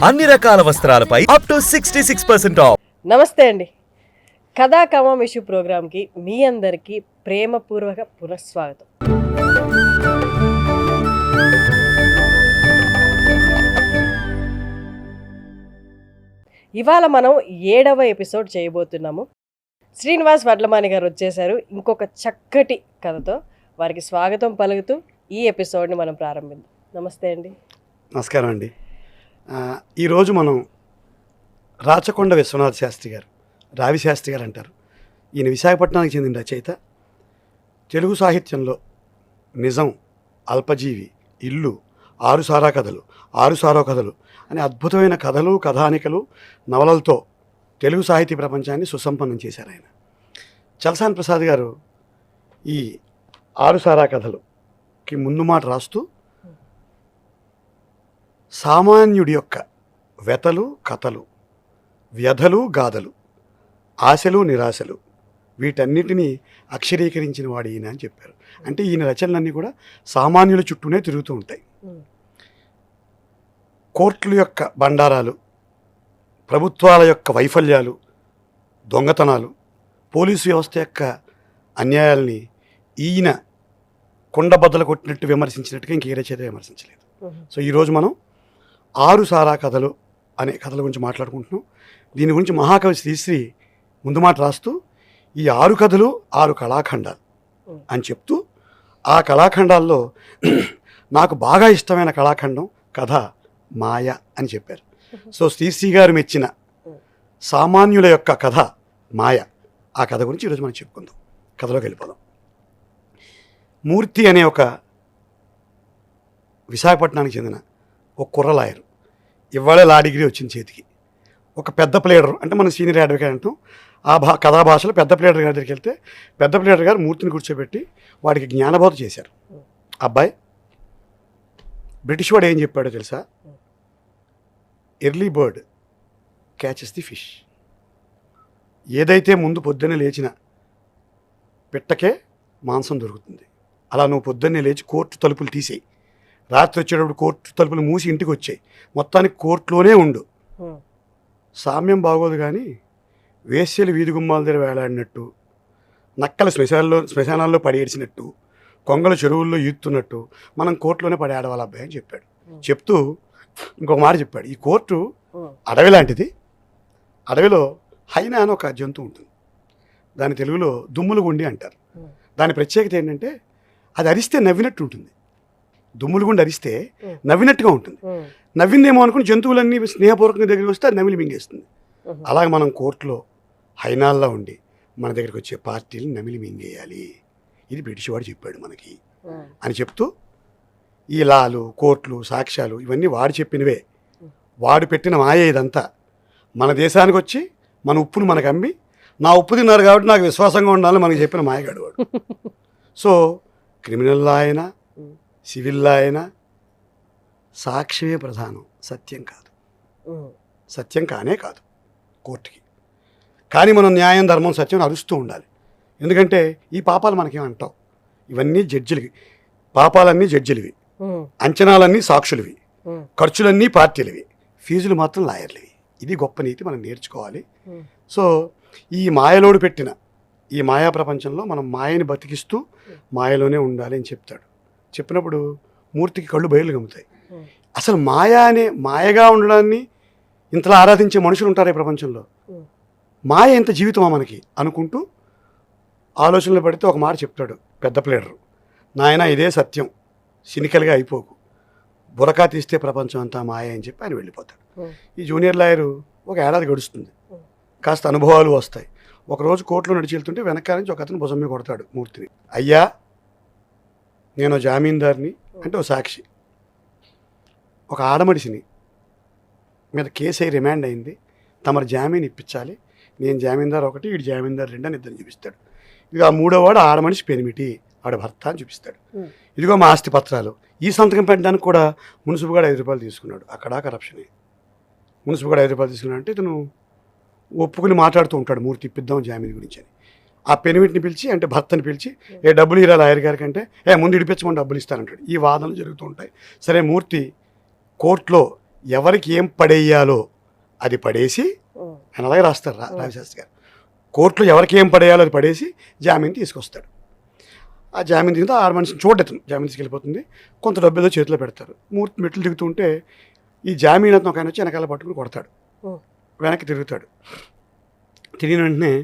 అన్ని రకాల వస్త్రాలపై up to 66% of. నమస్తే అండి. కథా కమామిషు ప్రోగ్రామ్కి మీ అందరికీ ప్రేమపూర్వక పునఃస్వాగతం. ఇవాళ మనం 7వ ఎపిసోడ్ చేయబోతున్నాము. శ్రీనివాస్ వడ్లమాని గారు వచ్చేసారు ఇంకొక చక్కటి కథతో. వారికి స్వాగతం పలుకుతూ ఈ ఎపిసోడ్ని మనం ప్రారంభిద్దాం. నమస్తే అండి. నమస్కారం అండి. ఈరోజు మనం రాచకొండ విశ్వనాథ శాస్త్రి గారు, రావి శాస్త్రి గారు అంటారు. ఈయన విశాఖపట్నానికి చెందిన రచయిత. తెలుగు సాహిత్యంలో నిజం, అల్పజీవి, ఇల్లు, ఆరుసారా కథలు, ఆరుసారో కథలు అనే అద్భుతమైన కథలు, కథానికలు, నవలలతో తెలుగు సాహితీ ప్రపంచాన్ని సుసంపన్నం చేశారు ఆయన. చలసాని ప్రసాద్ గారు ఈ ఆరుసారా కథలుకి ముందు మాట రాస్తూ సామాన్యుడి యొక్క వ్యతలు, కథలు, వ్యధలు, గాథలు, ఆశలు, నిరాశలు వీటన్నిటినీ అక్షరీకరించిన వాడు ఈయన అని చెప్పారు. అంటే ఈయన రచనలన్నీ కూడా సామాన్యుల చుట్టూనే తిరుగుతూ ఉంటాయి. కోర్టుల యొక్క బండారాలు, ప్రభుత్వాల యొక్క వైఫల్యాలు, దొంగతనాలు, పోలీసు వ్యవస్థ యొక్క అన్యాయాల్ని ఈయన కుండబద్దలు కొట్టినట్టు విమర్శించినట్టుగా ఇంకే రచయిత విమర్శించలేదు. సో ఈరోజు మనం ఆరుసారా కథలు అనే కథల గురించి మాట్లాడుకుంటున్నాం. దీని గురించి మహాకవి శ్రీశ్రీ ముందు మాట రాస్తూ ఈ 6 కథలు 6 కళాఖండాలు అని చెప్తూ ఆ కళాఖండాల్లో నాకు బాగా ఇష్టమైన కళాఖండం కథ మాయ అని చెప్పారు. సో శ్రీశ్రీ గారు మెచ్చిన సామాన్యుల యొక్క కథ మాయ. ఆ కథ గురించి ఈరోజు మనం చెప్పుకుందాం. కథలోకి వెళ్ళిపోదాం. మూర్తి అనే ఒక విశాఖపట్నానికి చెందిన ఒక కుర్ర లాయరు. ఇవాళ లా డిగ్రీ వచ్చింది చేతికి. ఒక పెద్ద ప్లేడర్, అంటే మన సీనియర్ అడ్వకేట్ అంటాం ఆ కథా భాషలో, పెద్ద ప్లేడర్ గారి దగ్గరికి వెళ్తే పెద్ద ప్లేడర్ గారు మూర్తిని కూర్చోబెట్టి వాడికి జ్ఞానబోధ చేశారు. అబ్బాయి, బ్రిటిష్ వాడు ఏం చెప్పాడో తెలుసా? Early bird catches the fish. ఏదైతే ముందు పొద్దున్నే లేచిన పిట్టకే మాంసం దొరుకుతుంది, అలా నువ్వు పొద్దున్నే లేచి కోర్టు తలుపులు తీసేయి. రాత్రి వచ్చేటప్పుడు కోర్టు తలుపులు మూసి ఇంటికి వచ్చాయి. మొత్తానికి కోర్టులోనే ఉండు. సామ్యం బాగోదు కానీ వేశ్యలు వీధి గుమ్మాల దగ్గర వేలాడినట్టు, నక్కల శ్మశానాల్లో పడేడ్చినట్టు, కొంగలు చెరువుల్లో ఈదుతున్నట్టు మనం కోర్టులోనే పడి ఆడవాళ్ళ అబ్బాయి అని చెప్పాడు. చెప్తూ ఇంకొక మాట చెప్పాడు. ఈ కోర్టు అడవి లాంటిది. అడవిలో హైనా అని ఒక జంతువు ఉంటుంది. దాని తెలుగులో దుమ్ములు గుండి అంటారు. దాని ప్రత్యేకత ఏంటంటే అది అరిస్తే నవ్వినట్టు ఉంటుంది. దుమ్ములు గుండి అరిస్తే నవ్వినట్టుగా ఉంటుంది. నవ్విందేమో అనుకుని జంతువులన్నీ స్నేహపూర్వకంగా దగ్గరికి వస్తే అది నమిలి మింగేస్తుంది. అలాగే మనం కోర్టులో హైనాల్లో ఉండి మన దగ్గరికి వచ్చే పార్టీలు నమిలి మింగేయాలి. ఇది బ్రిటిష్ వాడు చెప్పాడు మనకి అని చెప్తూ ఈ లాలు, కోర్టులు, సాక్ష్యాలు ఇవన్నీ వాడు చెప్పినవే. వాడు పెట్టిన మాయ ఇదంతా. మన దేశానికి వచ్చి మన ఉప్పును మనకు అమ్మి నా ఉప్పు తిన్నారు కాబట్టి నాకు విశ్వాసంగా ఉండాలని మనకు చెప్పిన మాయగాడు వాడు. సో క్రిమినల్ లా అయినా సివిల్ లా అయినా సాక్ష్యమే ప్రధానం, సత్యం కాదు. సత్యం కానే కాదు కోర్టుకి. కానీ మనం న్యాయం, ధర్మం, సత్యం అరుస్తూ ఉండాలి. ఎందుకంటే ఈ పాపాలు మనకేమంటావు? ఇవన్నీ జడ్జిలవి. పాపాలన్నీ జడ్జిలవి, అంచనాలన్నీ సాక్షులవి, ఖర్చులన్నీ పార్టీలవి, ఫీజులు మాత్రం లాయర్లవి. ఇది గొప్ప నీతి, మనం నేర్చుకోవాలి. సో ఈ మాయలోడు పెట్టిన ఈ మాయా ప్రపంచంలో మనం మాయని బతికిస్తూ మాయలోనే ఉండాలి అని చెప్తాడు. చెప్పినప్పుడు మూర్తికి కళ్ళు బయలు గమ్ముతాయి. అసలు మాయగా ఉండడాన్ని ఇంతలా ఆరాధించే మనుషులు ఉంటారు ఈ ప్రపంచంలో. మాయ ఎంత జీవితమా మనకి అనుకుంటూ ఆలోచనలు పడితే ఒక మాట చెప్తాడు పెద్ద ప్లేడరు. నాయన ఇదే సత్యం, సినికల్గా అయిపోకు, బురకా తీస్తే ప్రపంచం అంతా మాయ అని చెప్పి ఆయన వెళ్ళిపోతాడు. ఈ జూనియర్ లాయరు ఒక ఏడాది గడుస్తుంది. కాస్త అనుభవాలు వస్తాయి. ఒకరోజు కోర్టులో నడిచి వెళ్తుంటే వెనకాల నుంచి ఒక అతను భుజం మీద కొడతాడు మూర్తిని. అయ్యా, నేను జామీందార్ని, అంటే ఓ సాక్షి, ఒక ఆడమడిసిని మీద కేసు అయి రిమాండ్ అయింది, తమరు జామీన్ ఇప్పించాలి. నేను జామీందార్ 1, వీడు జామీందార్ 2 అని ఇద్దరు చూపిస్తాడు. ఇక ఆ 3వ వాడు ఆడమనిషి పెనిమిటి, వాడు భర్త అని చూపిస్తాడు. ఇదిగో మా ఆస్తి పత్రాలు. ఈ సంతకం పెట్టడానికి కూడా మున్సిపల్ గారు 5 రూపాయలు తీసుకున్నాడు. అక్కడ కరప్షనే. మున్సిపల్ గారు 5 రూపాయలు తీసుకున్నాడు అంటే ఇతను ఒప్పుకుని మాట్లాడుతూ ఉంటాడు మూర్తి ఇప్పిద్దాం జామీన్ గురించి అని. ఆ పెనిమిటిని పిలిచి, అంటే భర్తని పిలిచి, డబ్బులు ఇరా లాయర్ గారి కంటే ముందు ఇడిపించమని డబ్బులు ఇస్తానంటాడు. ఈ వాదనలు జరుగుతూ ఉంటాయి. సరే, మూర్తి కోర్టులో ఎవరికి ఏం పడేయాలో అది పడేసి ఆయన అలాగే రాస్తారు రావిశాస్త్రి గారు. కోర్టులో ఎవరికి ఏం పడేయాలో అది పడేసి జామీన్ తీసుకొస్తాడు. ఆ జామీన్ దిగుతూ ఆరు మనిషిని చూడెత్తను జామీన్ తీసుకెళ్ళిపోతుంది. కొంత డబ్బు ఏదో చేతిలో పెడతారు. మూర్తి మెట్లు దిగుతుంటే ఈ జామీన్ అతను ఒక ఆయన వచ్చి వెనకాల పట్టుకుని కొడతాడు. వెనక్కి తిరుగుతాడు. తిరిగిన వెంటనే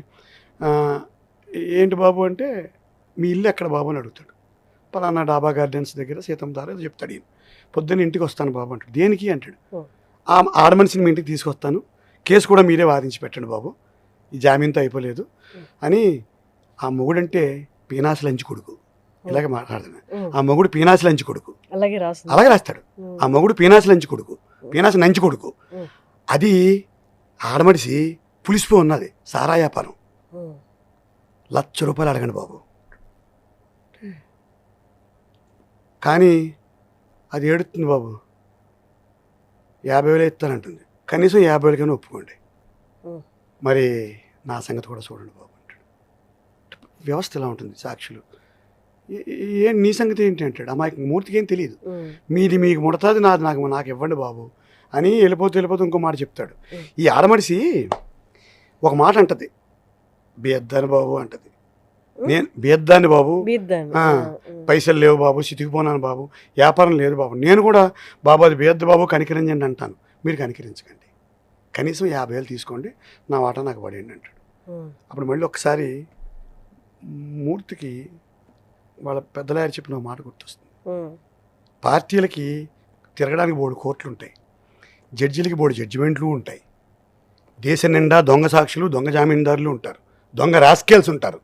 ఏంటి బాబు అంటే మీ ఇల్లు ఎక్కడ బాబు అని అడుగుతాడు. పలానా డాబా గార్డెన్స్ దగ్గర సీతమ్మ దారి చెప్తాడు. ఈయన పొద్దున్న ఇంటికి వస్తాను బాబు అంటాడు. దేనికి అంటాడు. ఆ ఆడ మనిషిని మీ ఇంటికి తీసుకొస్తాను, కేసు కూడా మీరే వాదించి పెట్టండి బాబు, ఈ జామీన్తో అయిపోలేదు అని. ఆ మొగుడంటే పీనాసి లంచి కొడుకు, ఇలాగే మాట్లాడుతున్నాను. ఆ మొగుడు పీనాసి లంచి కొడుకు అలాగే రాస్తాడు. ఆ మొగుడు పీనాసి లంచి కొడుకు, పీనాసి నంచి కొడుకు. అది ఆడమడిసి పులిసిపో ఉన్నది సారా వ్యాపారం. ₹1,00,000 అడగండి బాబు. కానీ అది ఏడుతుంది బాబు. 50,000 ఇస్తానంటుంది. కనీసం 50,000కైనా ఒప్పుకోండి, మరి నా సంగతి కూడా చూడండి బాబు అంటాడు. వ్యవస్థ ఎలా ఉంటుంది? సాక్షులు ఏం నీ సంగతి ఏంటి అంటాడు. అమ్మాయికి మూర్తికి ఏం తెలియదు. మీది మీకు ముడతాది, నాది నాకు ఇవ్వండి బాబు అని వెళ్ళిపోతూ ఇంకో మాట చెప్తాడు. ఈ ఆడమడిసి ఒక మాట అంటది, బేద్దాని బాబు అంటది. నేను బేద్దాన్ని బాబు, పైసలు లేవు బాబు, చితికిపోనాను బాబు, వ్యాపారం లేదు బాబు. నేను కూడా బాబు అది బేద్ద బాబు కనికరించండి అంటాను. మీరు కనికరించకండి, కనీసం 50,000 తీసుకోండి, నా వాటా నాకు పడేయండి అంటాడు. అప్పుడు మళ్ళీ ఒకసారి మూర్తికి వాళ్ళ పెద్దలాయర్ చెప్పిన మాట గుర్తొస్తుంది. పార్టీలకి తిరగడానికి బోర్డు కోర్టులు ఉంటాయి, జడ్జిలకి బోర్డు జడ్జిమెంట్లు ఉంటాయి, దేశం నిండా దొంగ సాక్షులు, దొంగ జామీందారులు ఉంటారు, దొంగ రాస్కేల్స్ ఉంటారు.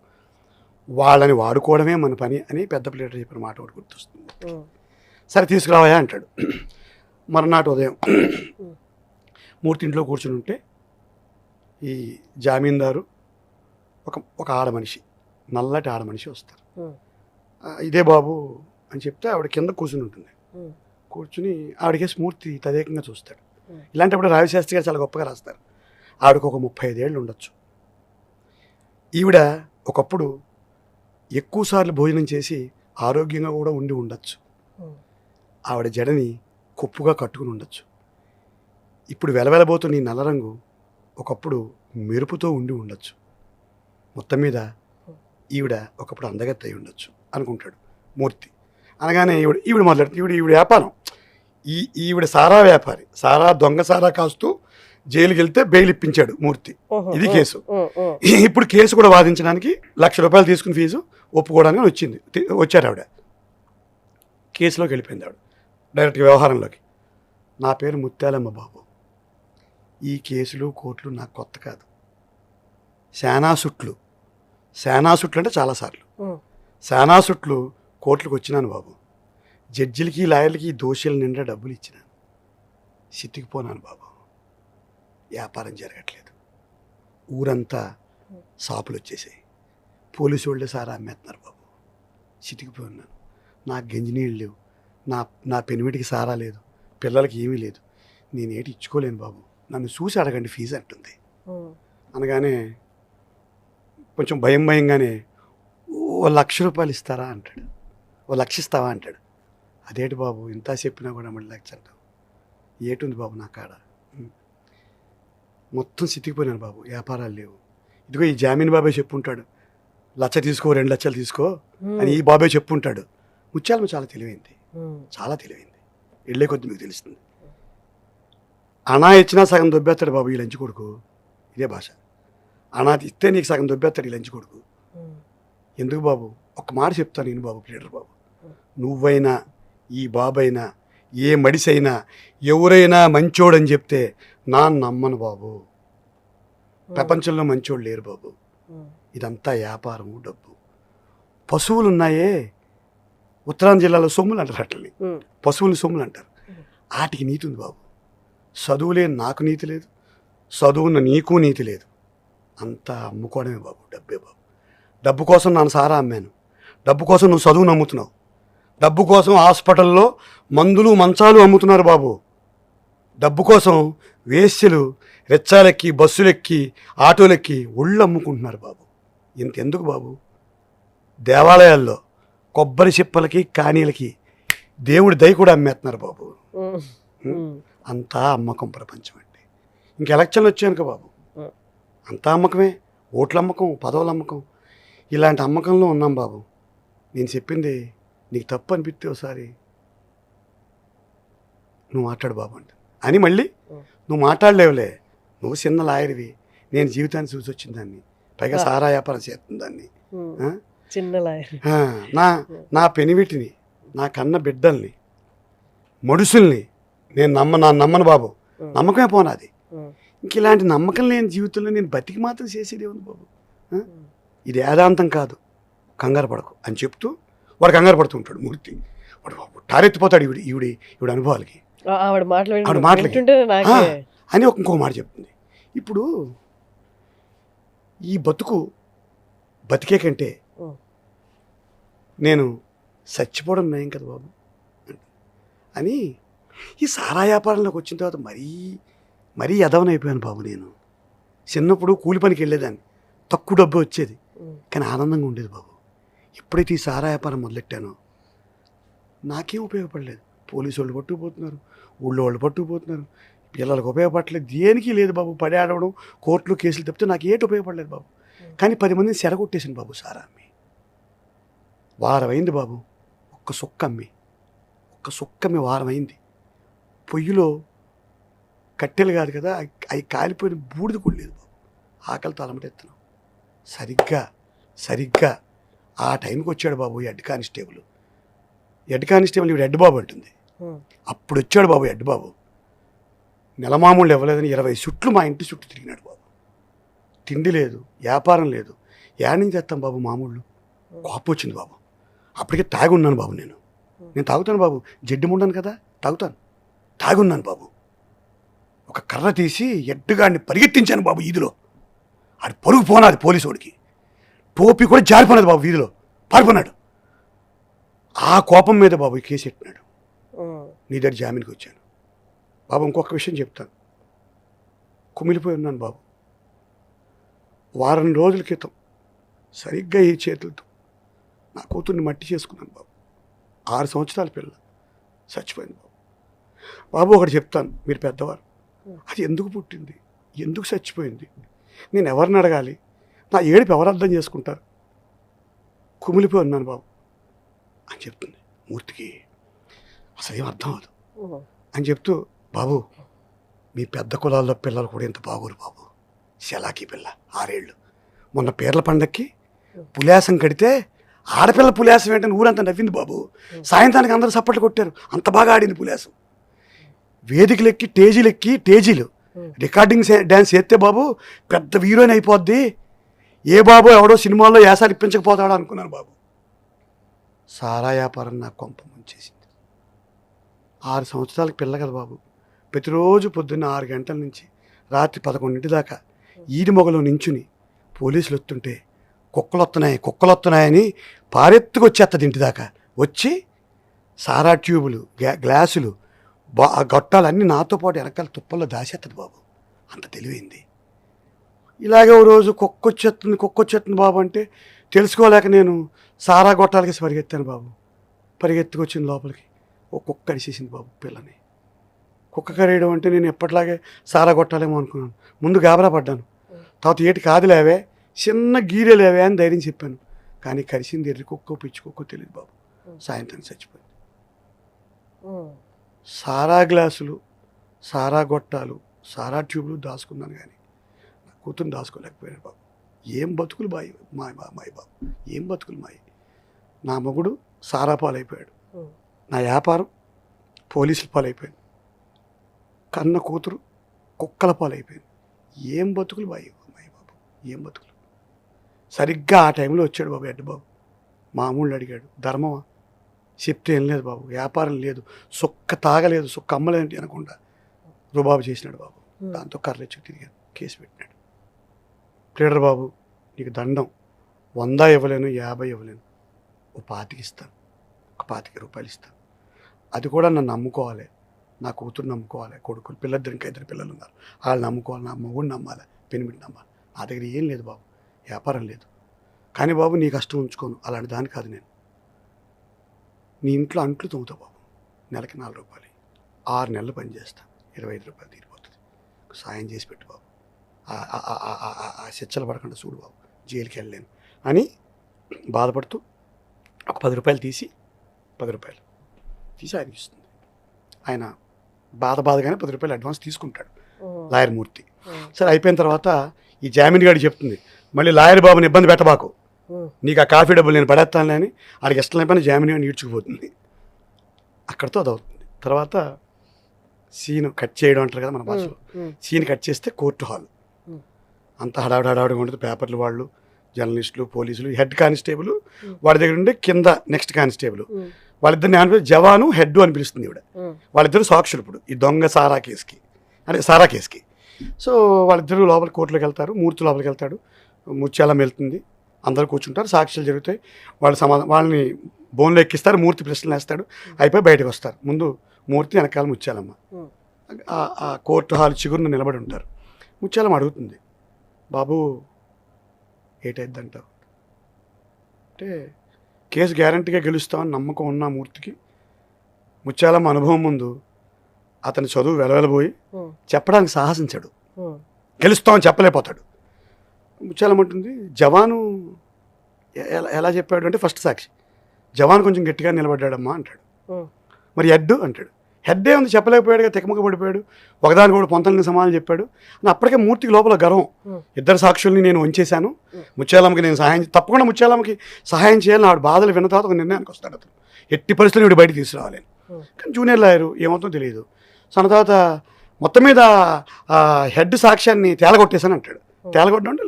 వాళ్ళని వాడుకోవడమే మన పని అని పెద్ద ప్లేటర్ చెప్పిన మాట ఒకటి గుర్తొస్తుంది. సరే తీసుకురావయా అంటాడు. మరునాటి ఉదయం మూర్తి ఇంట్లో కూర్చుని ఉంటే ఈ జామీందారు ఒక ఆడమనిషి, నల్లటి ఆడమనిషి వస్తారు. ఇదే బాబు అని చెప్తే ఆవిడ కింద కూర్చుని ఉంటుంది. కూర్చుని ఆవిడకేసి మూర్తి తదేకంగా చూస్తాడు. ఇలాంటప్పుడు రావిశాస్త్రి గారు చాలా గొప్పగా రాస్తారు. ఆవిడకు ఒక 35 ఏళ్ళు ఉండొచ్చు. ఈవిడ ఒకప్పుడు ఎక్కువసార్లు భోజనం చేసి ఆరోగ్యంగా కూడా ఉండి ఉండొచ్చు. ఆవిడ జడని కొప్పుగా కట్టుకుని ఉండొచ్చు. ఇప్పుడు వెలవెలబోతున్న ఈ నల్ల రంగు ఒకప్పుడు మెరుపుతో ఉండి ఉండొచ్చు. మొత్తం మీద ఈవిడ ఒకప్పుడు అందగత్త అయి ఉండొచ్చు అనుకుంటాడు మూర్తి. అనగానే ఈవిడ మొదలెడుతుంది. ఈవిడ వ్యాపారం, ఈవిడ సారా వ్యాపారి. సారా దొంగ సారా కాస్తూ జైలుకి వెళ్తే బెయిల్ ఇప్పించాడు మూర్తి. ఇది కేసు. ఇప్పుడు కేసు కూడా వాదించడానికి ₹1,00,000 తీసుకుని ఫీజు ఒప్పుకోవడానికి వచ్చారు ఆవిడ. కేసులోకి వెళ్ళిపోయింది ఆవిడ డైరెక్ట్గా వ్యవహారంలోకి. నా పేరు ముత్యాలమ్మ బాబు, ఈ కేసులు కోర్టులు నాకు కొత్త కాదు. శానాసుట్లు అంటే చాలాసార్లు శానాసుట్లు కోర్టులకు వచ్చినాను బాబు. జడ్జిలకి లాయర్లకి దోషుల నిండా డబ్బులు ఇచ్చినాను. సిట్టికిపోనాను బాబు. వ్యాపారం జరగట్లేదు. ఊరంతా షాపులు వచ్చేసాయి. పోలీసు వాళ్ళే సారా అమ్మేస్తున్నారు బాబు. చితికిపోయి ఉన్నాను. నాకు గంజి నీళ్ళు లేవు, నా పెనిమిటికి సారా లేదు, పిల్లలకి ఏమీ లేదు. నేనేటి ఇచ్చుకోలేను బాబు, నన్ను చూసి అడగండి ఫీజు అంటుంది. అనగానే కొంచెం భయంగానే ₹1,00,000 ఇస్తారా అంటాడు. ₹1,00,000 ఇస్తావా అంటాడు. అదేంటి బాబు ఇంత చెప్పినా కూడా మళ్ళీ ₹1,00,000 అంటావు. ఏటుంది బాబు నా కాడ? మొత్తం సితికిపోయినాను బాబు, వ్యాపారాలు లేవు. ఇదిగో ఈ జామీన్ బాబాయ్ చెప్పుంటాడు, ₹1,00,000 తీసుకో, ₹2,00,000 తీసుకో అని ఈ బాబాయ్ చెప్పుంటాడు. ముత్యాలమ్మ చాలా తెలివైంది, చాలా తెలివైంది. వెళ్ళే కొద్ది మీకు తెలుస్తుంది. అనా ఇచ్చినా సగం దొబ్బేస్తాడు బాబు ఈ లంచి కొడుకు. ఇదే భాష. అనా ఇస్తే నీకు సగం దొబ్బేస్తాడు ఈ లంచి కొడుకు. ఎందుకు బాబు? ఒక్క మాట చెప్తాను నేను బాబు, ప్లేటర్ బాబు. నువ్వైనా ఈ బాబైనా ఏ మడిసైనా ఎవరైనా మంచోడని చెప్తే నా నమ్మను బాబు. ప్రపంచంలో మంచోడు లేరు బాబు. ఇదంతా వ్యాపారము, డబ్బు. పశువులు ఉన్నాయే, ఉత్తరాంధ్ర జిల్లాలో సొమ్ములు అంటారు, అట్లని పశువులు సొమ్ములు అంటారు. వాటికి నీతి ఉంది బాబు. చదువులే నాకు నీతి లేదు, చదువున్న నీకు నీతి లేదు. అంతా అమ్ముకోవడమే బాబు, డబ్బే బాబు. డబ్బు కోసం నన్ను సారా అమ్మాను, డబ్బు కోసం నువ్వు చదువు నమ్ముతున్నావు, డబ్బు కోసం హాస్పిటల్లో మందులు మంచాలు అమ్ముతున్నారు బాబు. డబ్బు కోసం వేశ్యలు రెచ్చాలెక్కి, బస్సులెక్కి, ఆటోలెక్కి ఒళ్ళు అమ్ముకుంటున్నారు బాబు. ఇంతెందుకు బాబు? దేవాలయాల్లో కొబ్బరి చిప్పలకి, కానీలకి దేవుడి దయ కూడా అమ్మేస్తున్నారు బాబు. అంతా అమ్మకం ప్రపంచం అండి. ఇంక ఎలక్షన్లు వచ్చానుక బాబు, అంతా అమ్మకమే. ఓట్ల అమ్మకం, పదవుల అమ్మకం, ఇలాంటి అమ్మకంలో ఉన్నాం బాబు. నేను చెప్పింది నీకు తప్పు అనిపిస్తే ఒకసారి నువ్వు మాట్లాడు బాబు అంటే అని, మళ్ళీ నువ్వు మాట్లాడలేవులే, నువ్వు చిన్న లాయర్వి, నేను జీవితాన్ని చూసి వచ్చిన దాన్ని, పైగా సారా వ్యాపారం చేస్తుంది దాన్ని, చిన్న లాయర్, నా పెనివిటిని, నా కన్న బిడ్డల్ని, మడుసుల్ని నేను నమ్మను బాబు. నమ్మకమే పోనాది. ఇంక ఇలాంటి నమ్మకం లేని జీవితంలో నేను బతికి మాత్రం చేసేది ఉంది బాబు. ఇది వేదాంతం కాదు, కంగారు పడకు అని చెప్తూ వాడు కంగారు పడుతూ ఉంటాడు మూర్తి. వాడు బాబు టారెత్తిపోతాడు ఈవిడ అనుభవాలకి, ఆవిడ మాటలకి అని ఇంకో మాట చెప్తుంది. ఇప్పుడు ఈ బతికే కంటే నేను చచ్చిపోవడం నయం కదా బాబు అని ఈ సారా వ్యాపారంలోకి వచ్చిన తర్వాత మరీ ఎదవనైపోయాను బాబు. నేను చిన్నప్పుడు కూలి పనికి వెళ్ళేదాన్ని, తక్కువ డబ్బు వచ్చేది కానీ ఆనందంగా ఉండేది బాబు. ఎప్పుడైతే ఈ సారా వ్యాపారం మొదలెట్టానో నాకేం ఉపయోగపడలేదు. పోలీసు వాళ్ళు పట్టుకుపోతున్నారు, ఊళ్ళో వాళ్ళు పట్టుకుపోతున్నారు, పిల్లలకు ఉపయోగపడలేదు, దేనికి లేదు బాబు. పడి ఆడవడం, కోర్టులు కేసులు తప్పితే నాకు ఏటి ఉపయోగపడలేదు బాబు. కానీ 10 మందిని చెరగొట్టేసింది బాబు సారా అమ్మి. వారం అయింది బాబు, ఒక్క సుక్క అమ్మి వారం అయింది. పొయ్యిలో కట్టెలు కాదు కదా, అవి కాలిపోయిన బూడిద కూడా లేదు బాబు. ఆకలితో అలమటెత్తున్నాం. సరిగ్గా ఆ టైంకి వచ్చాడు బాబు హెడ్ కానిస్టేబుల్. ఇవి హెడ్ బాబు అంటుంది. అప్పుడు వచ్చాడు బాబు హెడ్ బాబు. నెలమామూళ్ళు ఇవ్వలేదని 20 చుట్లు మా ఇంటి చుట్టూ తిరిగినాడు బాబు. తిండి లేదు, వ్యాపారం లేదు, యాడ్ నుంచి చేస్తాం బాబు మామూళ్ళు. కోపం వచ్చింది బాబు. అప్పటికే తాగున్నాను బాబు. నేను తాగుతాను బాబు, జడ్డి ఉండను కదా, తాగున్నాను బాబు. ఒక కర్ర తీసి ఎడ్డుగాడిని పరిగెత్తించాను బాబు వీధిలో. ఆడు పరుగు పోనాది పోలీసోడికి, టోపీ కూడా జారిపోయినది బాబు, వీధిలో పారిపోయినాడు. ఆ కోపం మీద బాబు ఈ కేసు పెట్టినాడు. నీ దగ్గర జామీన్కి వచ్చాను బాబు. ఇంకొక విషయం చెప్తాను, కుమిలిపోయి ఉన్నాను బాబు. వారం రోజుల క్రితం సరిగ్గా ఈ చేతులతో నా కూతుర్ని మట్టి చేసుకున్నాను బాబు. 6 సంవత్సరాల పిల్ల చచ్చిపోయింది బాబు. బాబు ఒకటి చెప్తాను, మీరు పెద్దవారు, అది ఎందుకు పుట్టింది, ఎందుకు చచ్చిపోయింది, నేను ఎవరిని అడగాలి, నా ఏడుపు ఎవరు అర్థం చేసుకుంటారు, కుమిలిపోయి ఉన్నాను బాబు అని చెప్తుంది. మూర్తికి అసలు ఏం అర్థం అవ్వదు అని చెప్తూ, బాబు మీ పెద్ద కులాల్లో పిల్లలు కూడా ఇంత బాగోరు బాబు. శలాకి పిల్ల 6 ఏళ్ళు, మొన్న పీర్ల పండక్కి పులేసం కడితే ఆడపిల్ల పులేసం ఏంటని ఊరంతా నవ్వింది బాబు. సాయంత్రానికి అందరూ సప్పట్లు కొట్టారు, అంత బాగా ఆడింది పులేసం. వేదికలు ఎక్కి టేజీలు రికార్డింగ్ డ్యాన్స్ చేస్తే బాబు పెద్ద హీరోయిన్ అయిపోద్ది. ఏ బాబు ఎవడో సినిమాల్లో యాసాలు ఇప్పించకపోతాడో అనుకున్నాను బాబు. సారా వ్యాపారం నాకు కొంప ముంచేసింది. 6 సంవత్సరాలకి పిల్ల కదా బాబు. ప్రతిరోజు పొద్దున్న 6 గంటల నుంచి రాత్రి 11 దాకా ఈడి మొగలో నించుని పోలీసులు వస్తుంటే కుక్కలు వస్తున్నాయని పారెత్తుకొచ్చేస్తుంది ఇంటి దాకా. వచ్చి సారా ట్యూబులు, గ్లాసులు, గొట్టాలన్నీ నాతో పాటు వెనకాల తుప్పల్లో దాచేస్తుంది బాబు. అంత తెలివైంది. ఇలాగే ఓ రోజు కుక్కొచ్చేస్తుంది బాబు అంటే తెలుసుకోలేక నేను సారా గొట్టాలకి పరిగెత్తాను బాబు. పరిగెత్తుకొచ్చిన లోపలికి ఓ కుక్క కడిసేసింది బాబు పిల్లని. కుక్క కరేయడం అంటే నేను ఎప్పటిలాగే సారా కొట్టాలేమో అనుకున్నాను. ముందు గాబరా పడ్డాను, తర్వాత ఏటి కాదులేవే, చిన్న గీరెలేవే అని ధైర్యం చెప్పాను. కానీ కరిసింది ఎర్రి కుక్కో పిచ్చి కుక్కో తెలియదు బాబు. సాయంత్రం చచ్చిపోయింది. సారా గ్లాసులు, సారా గొట్టాలు, సారా ట్యూబ్లు దాచుకున్నాను కానీ నా కూతురు దాచుకోలేకపోయాను బాబు. ఏం బతుకులు మాయ బాబు, ఏం బతుకులు మాయ. నా మొగుడు సారా పాలైపోయాడు, నా వ్యాపారం పోలీసుల పాలైపోయింది, కన్న కూతురు కుక్కల పాలైపోయింది. ఏం బతుకులు బాబు, ఏం బతుకులు. సరిగ్గా ఆ టైంలో వచ్చాడు బాబు హెడ్ బాబు. మామూలు అడిగాడు, ధర్మమా చెప్తే ఏం లేదు బాబు, వ్యాపారం లేదు, సుక్క తాగలేదు, సుక్క అమ్మలేంటి అనకుండా రుబాబు చేసినాడు బాబు. దాంతో కర్రెచ్చి తిరిగాను, కేసు పెట్టినాడు. ప్లీడర్ బాబు నీకు దండం, 100 ఇవ్వలేను, 50 ఇవ్వలేను, ఓ 25 ఇస్తాను, ఒక 25 రూపాయలు ఇస్తాను. అది కూడా నన్ను నమ్ముకోవాలి, నా కూతురు నమ్ముకోవాలి, కొడుకులు పిల్లలు ఇంకా 2 పిల్లలు ఉన్నారు, వాళ్ళు నమ్ముకోవాలి, నా మొగుడు నమ్మాలి, పెనిమిటి నమ్మాలి. నా దగ్గర ఏం లేదు బాబు, వ్యాపారం లేదు. కానీ బాబు నీ కష్టం ఉంచుకోను, అలాంటి దాని కాదు నేను. నీ ఇంట్లో అంట్లు తోముతావు బాబు, నెలకి 4 రూపాయలు, 6 నెలలు పనిచేస్తా, 25 రూపాయలు తీరిపోతుంది, సాయం చేసి పెట్టు బాబు, ఆ శిక్షలు పడకుండా చూడు బాబు, జైలుకి వెళ్ళలేను అని బాధపడుతూ ఒక 10 రూపాయలు తీసి ఆయనకి ఇస్తుంది. ఆయన బాధగానే 10 రూపాయలు అడ్వాన్స్ తీసుకుంటాడు లాయర్ మూర్తి. సరే అయిపోయిన తర్వాత ఈ జామీన్ గారికి చెప్తుంది, మళ్ళీ లాయర్ బాబుని ఇబ్బంది పెట్టబాకు, నీకు ఆ కాఫీ డబ్బులు నేను పడేస్తానులే అని. ఆడికి ఇష్టం లేకపోయినా జామీన్ గారిని ఈడ్చుకుపోతుంది. అక్కడితో అది అవుతుంది. తర్వాత సీన్ కట్ చేయడం అంటారు కదా మన భాషలో, సీన్ కట్ చేస్తే కోర్టు హాల్ అంతా హడావుడిగా ఉంటుంది. పేపర్లు వాళ్ళు, జర్నలిస్టులు, పోలీసులు, హెడ్ కానిస్టేబుల్ వాడి దగ్గర ఉండే కింద నెక్స్ట్ కానిస్టేబుల్, వాళ్ళిద్దరిని ఏమని జవాను హెడ్ అని పిలుస్తుంది ఈవిడ. వాళ్ళిద్దరు సాక్షులు ఇప్పుడు ఈ దొంగ సారా కేసుకి. సో వాళ్ళిద్దరూ లోపలికి కోర్టులోకి వెళ్తారు, మూర్తి లోపలికి వెళ్తాడు, ముత్యాలం వెళ్తుంది, అందరూ కూర్చుంటారు, సాక్ష్యాలు జరుగుతాయి, వాళ్ళని బోన్లో ఎక్కిస్తారు, మూర్తి ప్రశ్నలు వేస్తాడు, అయిపోయి బయటకు వస్తారు. ముందు మూర్తి, వెనకాల ముత్యాలమ్మ ఆ కోర్టు హాల్ చిగురున నిలబడి ఉంటారు. ముత్యాలమ్మ అడుగుతుంది, బాబు ఏటైద్దంటావు అంటే, కేసు గ్యారంటీగా గెలుస్తామని నమ్మకం ఉన్న మూర్తికి ముత్యాలమ్మ అనుభవం ముందు అతని చదువు వెలవెలబోయి చెప్పడానికి సాహసించాడు, గెలుస్తామని చెప్పలేకపోతాడు. ముత్యాలమ్మ అంటుంది, జవాను ఎలా చెప్పాడు అంటే, ఫస్ట్ సాక్షి జవాన్ కొంచెం గట్టిగా నిలబడ్డాడమ్మా అంటాడు. మరి హెడ్ అంటాడు, హెడ్డే ఉంది చెప్పలేకపోయాడుగా, తెకమక పడిపోయాడు, ఒకదాని కూడా పొంతలని సమాధానం చెప్పాడు అని. అప్పటికే మూర్తికి లోపల గర్వం, ఇద్దరు సాక్షుల్ని నేను ఉంచేశాను, ముత్యాలమ్మకి నేను తప్పకుండా ముత్యాలమ్మకి సహాయం చేయాలని ఆవిడ బాధలు విన్న తర్వాత ఒక నిర్ణయానికి వస్తాడు. అతను ఎట్టి పరిస్థితులు వీడు బయట తీసుకురావాలి. కానీ జూనియర్ లాయరు ఏమవుతుందో తెలియదు. సో అన్న తర్వాత మొత్తం మీద హెడ్ సాక్ష్యాన్ని తేలగొట్టేశాను అంటాడు. తేలగొట్టడం అంటే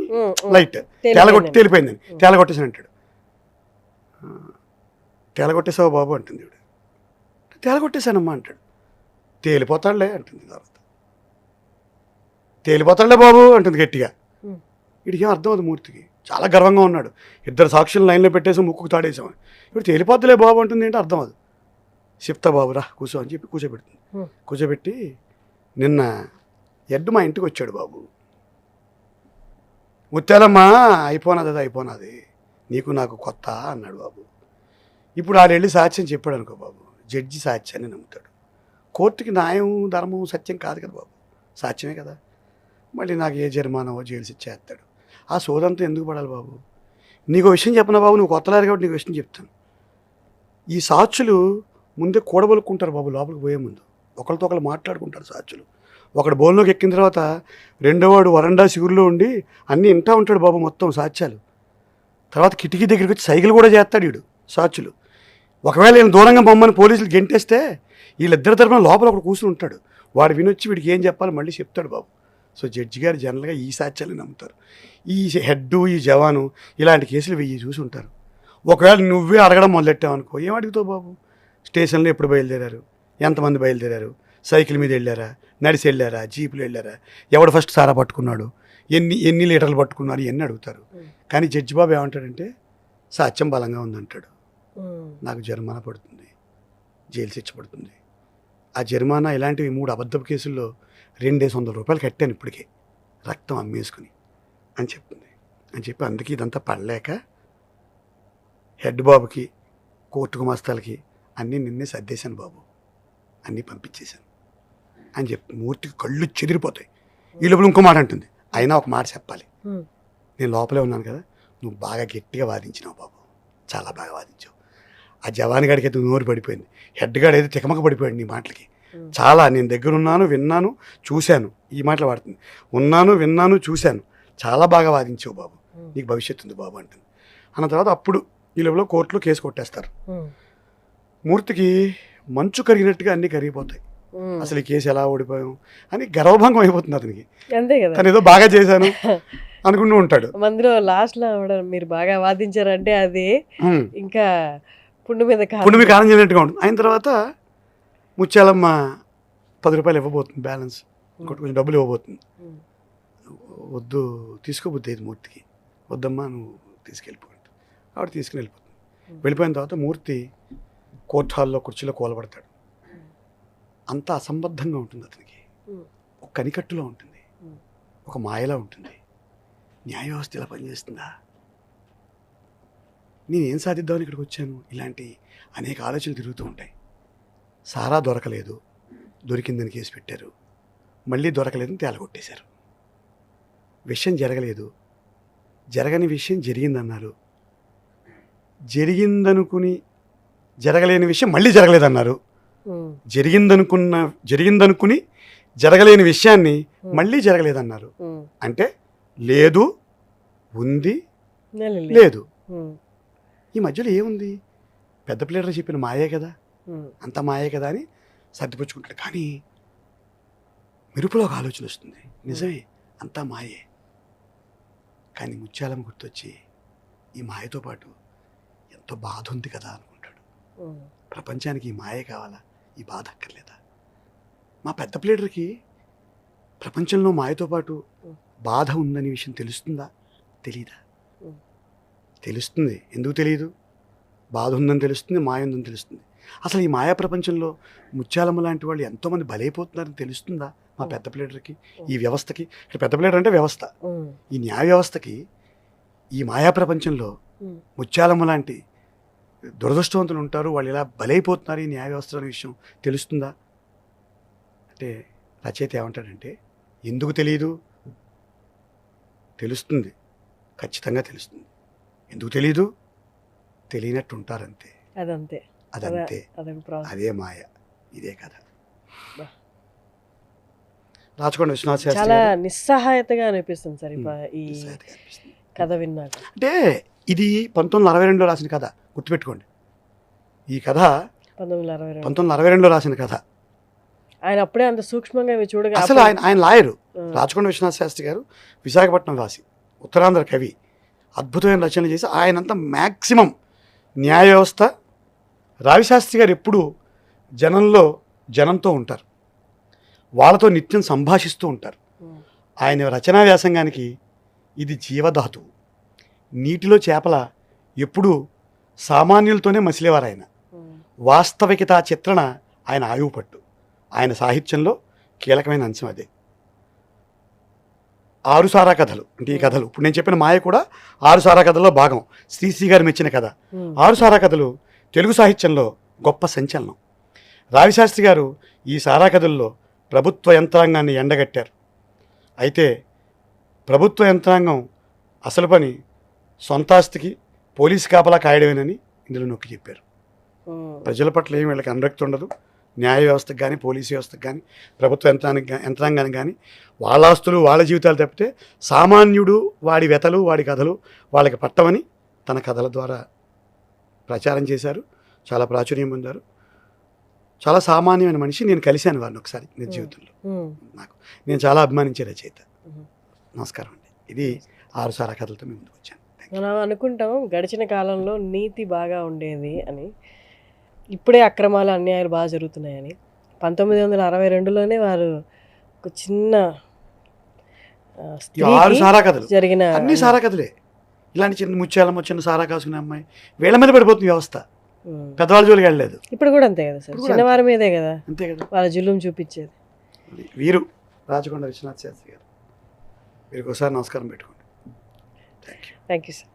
లైట్ తేలిపోయిందని, తేలగొట్టేశాను అంటాడు. తేలగొట్టేసావు బాబు అంటుంది ఈవిడ. తేలగొట్టేశానమ్మా అంటాడు. తేలిపోతాడులే అంటుంది. తర్వాత తేలిపోతాడులే బాబు అంటుంది గట్టిగా. వీడికి ఏం అర్థం అవుతుంది మూర్తికి, చాలా గర్వంగా ఉన్నాడు, ఇద్దరు సాక్షులను లైన్లో పెట్టేసి ముక్కుకు తాడేసామని. ఇప్పుడు తేలిపోద్దులే బాబు అంటుంది ఏంటో అర్థం అది. చెప్తా బాబు రా కూర్చో అని చెప్పి కూర్చోబెడుతుంది. కూర్చోబెట్టి, నిన్న ఎడ్డు మా ఇంటికి వచ్చాడు బాబు, ముత్యాలమ్మా అయిపోనాది నీకు నాకు కొత్త అన్నాడు బాబు. ఇప్పుడు ఆడు వెళ్ళి సాక్ష్యం చెప్పాడు అనుకో బాబు, జడ్జి సాక్ష్యాన్ని నమ్ముతాడు. కోర్టుకి న్యాయం, ధర్మం, సత్యం కాదు కదా బాబు, సాక్ష్యమే కదా. మళ్ళీ నాకు ఏ జరిమానావో జైలు శిక్ష చేస్తాడు. ఆ సోదంతా ఎందుకు పడాలి బాబు? నీకు విషయం చెప్పనా బాబు, నువ్వు కొత్త లాయర్ కాబట్టి నీకు విషయం చెప్తాను. ఈ సాక్షులు ముందే కూడబలుకుంటారు బాబు, లోపలికి పోయే ముందు ఒకరితో ఒకరు మాట్లాడుకుంటారు సాక్షులు. ఒకడు బోన్లోకి ఎక్కిన తర్వాత రెండోవాడు వరండా సిగురులో ఉండి అన్నీ వింటూ ఉంటాడు బాబు మొత్తం సాక్ష్యాలు. తర్వాత కిటికీ దగ్గరికి వచ్చి సైకిల్ కూడా చేస్తాడు వీడు సాక్షులు. ఒకవేళ ఈయన దూరంగా బొమ్మని పోలీసులు గెంటేస్తే వీళ్ళిద్దరి తరపున లోపల ఒకడు కూర్చుని ఉంటాడు, వాడు వినొచ్చి వీడికి ఏం చెప్పాలి మళ్ళీ చెప్తాడు బాబు. సో జడ్జి గారు జనరల్గా ఈ సాక్ష్యాలు నమ్ముతారు. ఈ హెడ్, ఈ జవాను ఇలాంటి కేసులు 1000 చూసి ఉంటారు. ఒకవేళ నువ్వే అడగడం మొదలెట్టావు అనుకో, ఏం అడుగుతావు బాబు? స్టేషన్లో ఎప్పుడు బయలుదేరారు, ఎంతమంది బయలుదేరారు, సైకిల్ మీద వెళ్ళారా, నడిచి వెళ్ళారా, జీపులు వెళ్ళారా, ఎవడు ఫస్ట్ సారా పట్టుకున్నాడు, ఎన్ని లీటర్లు పట్టుకున్నారు, ఇవన్నీ అడుగుతారు. కానీ జడ్జి బాబు ఏమంటాడంటే, సాక్ష్యం బలంగా ఉందంటాడు, నాకు జరిమానా పడుతుంది, జైలు శిక్ష పడుతుంది. ఆ జరిమానా ఇలాంటివి 3 అబద్ధపు కేసుల్లో 200 రూపాయలు కట్టాను ఇప్పటికే, రక్తం అమ్మేసుకుని అని చెప్తుంది. అని చెప్పి అందుకే ఇదంతా పడలేక హెడ్ బాబుకి, కోర్టు గుమాస్తాలకి అన్నీ నిన్నే సర్దేశాను బాబు, అన్నీ పంపించేశాను అని చెప్పి మూర్తికి కళ్ళు చెదిరిపోతాయి. ఈ లోపల ఇంకో మాట అంటుంది, అయినా ఒక మాట చెప్పాలి, నేను లోపలే ఉన్నాను కదా, నువ్వు బాగా గట్టిగా వాదించినావు బాబు, చాలా బాగా వాదించావు. ఆ జవాన్ గాడికి అయితే నోరు పడిపోయింది, హెడ్ గాడు అయితే తికమక పడిపోయాడు నీ మాటలకి. చాలా నేను దగ్గర ఉన్నాను, విన్నాను, చూశాను, ఈ మాటలు వాడుతుంది, ఉన్నాను, విన్నాను, చూశాను, చాలా బాగా వాదించావు బాబు, నీకు భవిష్యత్తు ఉంది బాబు అంటుంది. అన్న తర్వాత అప్పుడు ఈ లోపల కోర్టులో కేసు కొట్టేస్తారు. మూర్తికి మంచు కరిగినట్టుగా అన్నీ కరిగిపోతాయి. అసలు ఈ కేసు ఎలా ఓడిపోయాం అని గర్వభంగం అయిపోతుంది అతనికి. అంతే కదా, తను ఏదో బాగా చేశాను అనుకుంటూ ఉంటాడు. అందులో లాస్ట్లో మీరు బాగా వాదించారంటే అది ఇంకా పుండు మీద కారం చేయనట్టుగా ఉంటుంది. అయిన తర్వాత ముత్యాలమ్మ 10 రూపాయలు ఇవ్వబోతుంది బ్యాలెన్స్, ఇంకోటి కొంచెం డబ్బులు ఇవ్వబోతుంది. వద్దు, తీసుకోబుద్ది అయితే మూర్తికి, వద్దమ్మా నువ్వు తీసుకెళ్ళిపోతుంది. ఆవిడ తీసుకుని వెళ్ళిపోతుంది. వెళ్ళిపోయిన తర్వాత మూర్తి కోర్ట్ హాల్లో కుర్చీలో కూలబడతాడు. అంతా అసంబద్ధంగా ఉంటుంది అతనికి, ఒక కనికట్టులో ఉంటుంది, ఒక మాయలా ఉంటుంది. న్యాయ వ్యవస్థ ఇలా పనిచేస్తుందా, నేనేం సాధిద్దామని ఇక్కడికి వచ్చాను, ఇలాంటి అనేక ఆలోచనలు తిరుగుతూ ఉంటాయి. సారా దొరకలేదు, దొరికిందని కేసు పెట్టారు, మళ్ళీ దొరకలేదని తేలగొట్టేశారు. విషయం జరగలేదు, జరగని విషయం జరిగిందన్నారు. జరిగిందనుకుని జరగలేని విషయం మళ్ళీ జరగలేదన్నారు. జరిగిందనుకుని జరగలేని విషయాన్ని మళ్ళీ జరగలేదన్నారు. అంటే లేదు, ఉంది, లేదు. ఈ మధ్యలో ఏముంది? పెద్ద ప్లేటర్ చెప్పిన మాయే కదా, అంత మాయే కదా అని సర్దిపుచ్చుకుంటాడు. కానీ మెరుపులో ఒక ఆలోచన వస్తుంది, నిజమే అంతా మాయే. కానీ ముత్యాలమ్మ గుర్తొచ్చి ఈ మాయతో పాటు ఎంతో బాధ ఉంది కదా అనుకుంటాడు. ప్రపంచానికి ఈ మాయే కావాలా, ఈ బాధ అక్కర్లేదా? మా పెద్ద ప్లేటర్కి ప్రపంచంలో మాయతో పాటు బాధ ఉందనే విషయం తెలుస్తుందా, తెలీదా? తెలుస్తుంది. ఎందుకు తెలియదు? బాధ ఉందని తెలుస్తుంది, మాయ ఉందని తెలుస్తుంది. అసలు ఈ మాయా ప్రపంచంలో ముత్యాలమ్మ లాంటి వాళ్ళు ఎంతోమంది బలైపోతున్నారని తెలుస్తుందా మా పెద్ద ప్లేటర్కి, ఈ వ్యవస్థకి? ఇక్కడ పెద్ద ప్లేటర్ అంటే వ్యవస్థ, ఈ న్యాయ వ్యవస్థకి ఈ మాయా ప్రపంచంలో ముత్యాలమ్మ లాంటి దురదృష్టవంతులు ఉంటారు, వాళ్ళు ఇలా బలైపోతున్నారు ఈ న్యాయ వ్యవస్థ అనే విషయం తెలుస్తుందా అంటే రచయిత ఏమంటాడంటే, ఎందుకు తెలియదు? తెలుస్తుంది, ఖచ్చితంగా తెలుస్తుంది. ఎందుకు తెలీదు? తెలియనట్టు ఉంటారంతే. అదంతే. అదే మాయ, ఇదే కథ. రాచకొండ విశ్వనాథ్ శాస్త్రి చాలా నిస్సహాయతగా అనిపిస్తుంది సార్ ఈ కథ విన్నాక. అంటే ఇది 1962లో రాసిన కథ, గుర్తుపెట్టుకోండి. ఈ కథ 1962లో రాసిన కథ. ఆయన అప్పుడే అంత సూక్ష్మంగా చూడగా అసలు ఆయన లాయరు, రాచకొండ విశ్వనాథ్ శాస్త్రి గారు, విశాఖపట్నం వాసి, ఉత్తరాంధ్ర కవి, అద్భుతమైన రచనలు చేసి ఆయనంతా మ్యాక్సిమం న్యాయ వ్యవస్థ. రావిశాస్త్రి గారు ఎప్పుడు జనంతో ఉంటారు, వాళ్ళతో నిత్యం సంభాషిస్తూ ఉంటారు. ఆయన రచనా వ్యాసంగానికి ఇది జీవధాతువు. నీటిలో చేపల ఎప్పుడూ సామాన్యులతోనే మసిలేవారు ఆయన. వాస్తవికత చిత్రణ ఆయన ఆయువు పట్టు. ఆయన సాహిత్యంలో కీలకమైన అంశం అదే. ఆరుసారా కథలు అంటే ఈ కథలు, ఇప్పుడు నేను చెప్పిన మాయ కూడా ఆరుసారా కథల్లో భాగం. శ్రీశ్రీ గారు మెచ్చిన కథ. ఆరుసారా కథలు తెలుగు సాహిత్యంలో గొప్ప సంచలనం. రావిశాస్త్రి గారు ఈ సారా కథల్లో ప్రభుత్వ యంత్రాంగాన్ని ఎండగట్టారు. అయితే ప్రభుత్వ యంత్రాంగం అసలు పని సొంతాస్తికి పోలీసు కాపలా కాయడమేనని ఇందులో నొక్కి చెప్పారు. ప్రజల పట్ల ఏమి వీళ్ళకి అనురక్తి ఉండదు. న్యాయ వ్యవస్థకు కానీ, పోలీసు వ్యవస్థకు కానీ, ప్రభుత్వ యంత్రాంగానికి కానీ వాళ్ళ ఆస్తులు వాళ్ళ జీవితాలు తప్పితే సామాన్యుడు వాడి వ్యతలు వాడి కథలు వాళ్ళకి పట్టమని తన కథల ద్వారా ప్రచారం చేశారు. చాలా ప్రాచుర్యం పొందారు. చాలా సామాన్యమైన మనిషి. నేను కలిశాను వారిని ఒకసారి నిజ జీవితంలో. నేను చాలా అభిమానించే రచయిత. నమస్కారం అండి. ఇది ఆరుసారా కథలతో మేము ముందుకు వచ్చాను. మనం అనుకుంటాం గడిచిన కాలంలో నీతి బాగా ఉండేది అని, ఇప్పుడే అక్రమాలు అన్యాయాలు బాగా జరుగుతున్నాయని. 1962లోనే వారు ఒక చిన్న ఆరు సారా కథలు జరిగిన అన్ని సారా కథలే. ఇలాంటి చిన్న ముత్యాలమ్మ, చిన్న సారా కాసుకునే అమ్మాయి, వీళ్ళ మీద పడిపోతుంది వ్యవస్థ. పెద్దవాళ్ళ జోలికి వెళ్ళలేదు. ఇప్పుడు కూడా అంతే కదా సార్, చిన్నవారి మీదే కదా అంతే కదా వాళ్ళ జులుం చూపించేది. వీరు రాచకొండ విశ్వనాథ్ శాస్త్రి గారు. వీరికి ఒకసారి నమస్కారం పెట్టుకోండి. Thank you sir.